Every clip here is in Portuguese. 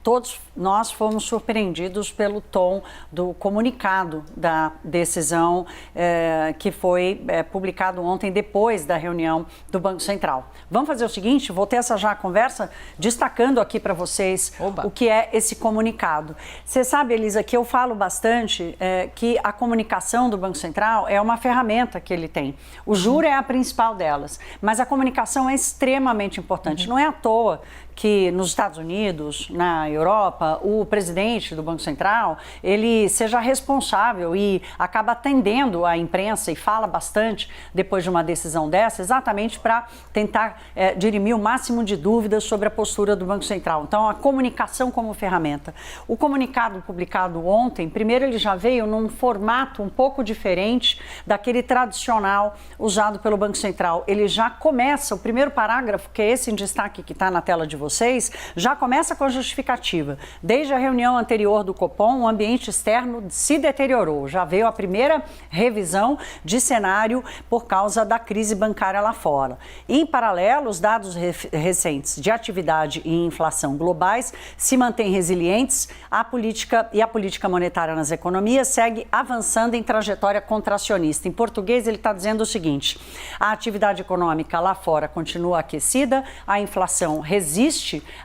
Todos nós fomos surpreendidos pelo tom do comunicado da decisão que foi publicado ontem, depois da reunião do Banco Central. Vamos fazer o seguinte, vou ter essa já conversa destacando aqui para vocês o que é esse comunicado. Você sabe, Elisa, que eu falo bastante que a comunicação do Banco Central é uma ferramenta que ele tem. O juro é a principal delas, mas a comunicação é extremamente importante. Não é à toa que nos Estados Unidos, na Europa, o presidente do Banco Central, ele seja responsável e acaba atendendo a imprensa e fala bastante depois de uma decisão dessa, exatamente para tentar dirimir o máximo de dúvidas sobre a postura do Banco Central. Então, a comunicação como ferramenta. O comunicado publicado ontem, primeiro ele já veio num formato um pouco diferente daquele tradicional usado pelo Banco Central. Ele já começa, o primeiro parágrafo, que é esse em destaque que está na tela de vocês, já começa com a justificativa. Desde a reunião anterior do Copom, o ambiente externo se deteriorou. Já veio a primeira revisão de cenário por causa da crise bancária lá fora. Em paralelo, os dados recentes de atividade e inflação globais se mantêm resilientes. A política monetária nas economias segue avançando em trajetória contracionista. Em português, ele está dizendo o seguinte: a atividade econômica lá fora continua aquecida, a inflação resiste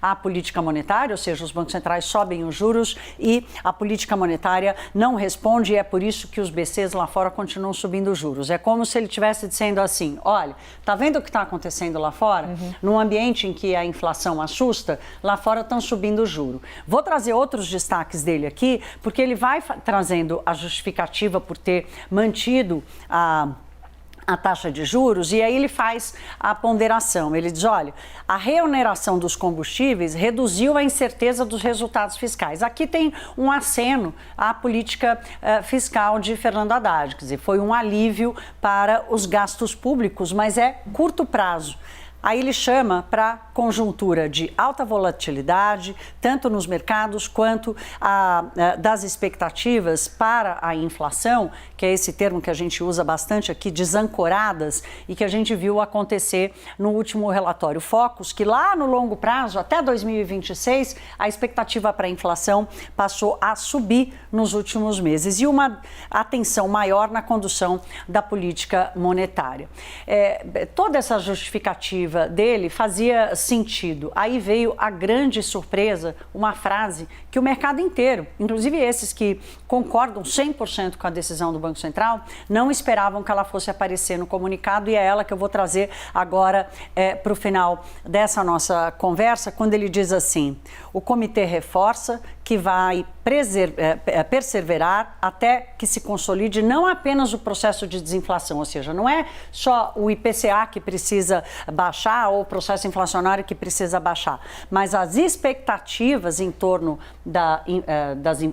à política monetária, ou seja, os bancos centrais sobem os juros e a política monetária não responde, e é por isso que os BCs lá fora continuam subindo os juros. É como se ele estivesse dizendo assim: olha, tá vendo o que está acontecendo lá fora? Num ambiente em que a inflação assusta, lá fora estão subindo o juro. Vou trazer outros destaques dele aqui, porque ele vai trazendo a justificativa por ter mantido a taxa de juros, e aí ele faz a ponderação. Ele diz, olha, a reoneração dos combustíveis reduziu a incerteza dos resultados fiscais. Aqui tem um aceno à política fiscal de Fernando Haddad, quer dizer, foi um alívio para os gastos públicos, mas é curto prazo. Aí ele chama para conjuntura de alta volatilidade, tanto nos mercados quanto das expectativas para a inflação, que é esse termo que a gente usa bastante aqui, desancoradas, e que a gente viu acontecer no último relatório Focus, que lá no longo prazo, até 2026, a expectativa para a inflação passou a subir nos últimos meses, e uma atenção maior na condução da política monetária. Toda essa justificativa dele fazia sentido. Aí veio a grande surpresa, uma frase que o mercado inteiro, inclusive esses que concordam 100% com a decisão do Banco Central, não esperavam que ela fosse aparecer no comunicado, e é ela que eu vou trazer agora para o final dessa nossa conversa, quando ele diz assim: o comitê reforça que vai perseverar até que se consolide não apenas o processo de desinflação, ou seja, não é só o IPCA que precisa baixar ou o processo inflacionário que precisa baixar, mas as expectativas em torno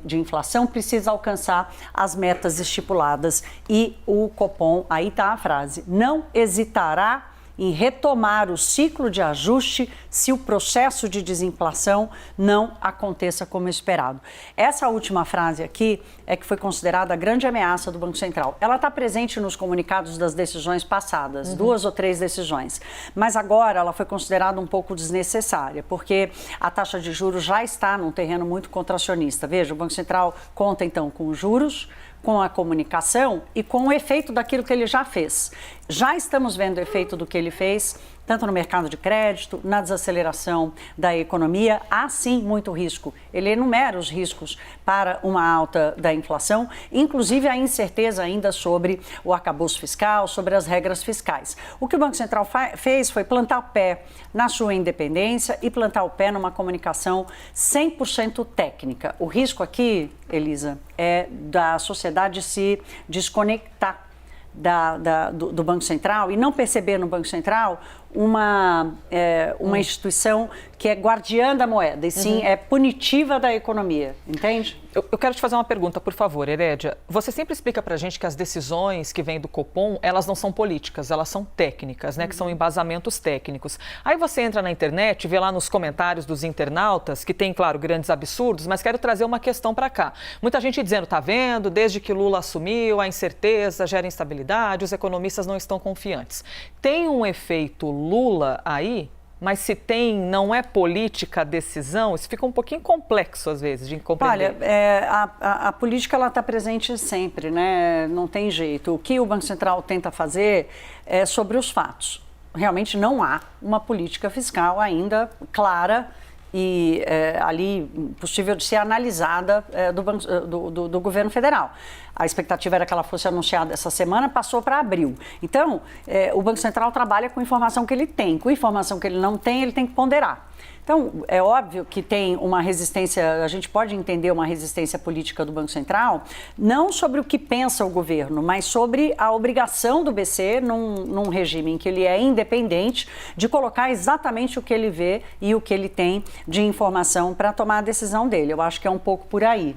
de inflação precisam alcançar as metas estipuladas, e o Copom, aí está a frase, não hesitará em retomar o ciclo de ajuste se o processo de desinflação não aconteça como esperado. Essa última frase aqui é que foi considerada a grande ameaça do Banco Central. Ela está presente nos comunicados das decisões passadas, 2 ou 3 decisões, mas agora ela foi considerada um pouco desnecessária, porque a taxa de juros já está num terreno muito contracionista. Veja, o Banco Central conta então com os juros, com a comunicação e com o efeito daquilo que ele já fez. Já estamos vendo o efeito do que ele fez, tanto no mercado de crédito, na desaceleração da economia. Há sim muito risco. Ele enumera os riscos para uma alta da inflação, inclusive a incerteza ainda sobre o arcabouço fiscal, sobre as regras fiscais. O que o Banco Central fez foi plantar o pé na sua independência e plantar o pé numa comunicação 100% técnica. O risco aqui, Elisa, é da sociedade se desconectar do Banco Central e não perceber no Banco Central uma instituição que é guardiã da moeda, e sim é punitiva da economia, entende? Eu quero te fazer uma pergunta, por favor, Herédia. Você sempre explica pra gente que as decisões que vêm do Copom, elas não são políticas, elas são técnicas, né? Que são embasamentos técnicos. Aí você entra na internet, vê lá nos comentários dos internautas, que tem, claro, grandes absurdos, mas quero trazer uma questão para cá. Muita gente dizendo, tá vendo, desde que Lula assumiu, a incerteza gera instabilidade, os economistas não estão confiantes. Tem um efeito Lula aí mas se tem, não é política a decisão? Isso fica um pouquinho complexo às vezes de compreender. Olha, a política ela está presente sempre, né? Não tem jeito. O que o Banco Central tenta fazer é sobre os fatos. Realmente não há uma política fiscal ainda clara e ali possível de ser analisada do governo federal. A expectativa era que ela fosse anunciada essa semana, passou para abril. Então, o Banco Central trabalha com informação que ele tem. Com informação que ele não tem, ele tem que ponderar. Então, é óbvio que tem uma resistência, a gente pode entender uma resistência política do Banco Central, não sobre o que pensa o governo, mas sobre a obrigação do BC, num regime em que ele é independente, de colocar exatamente o que ele vê e o que ele tem de informação para tomar a decisão dele. Eu acho que é um pouco por aí.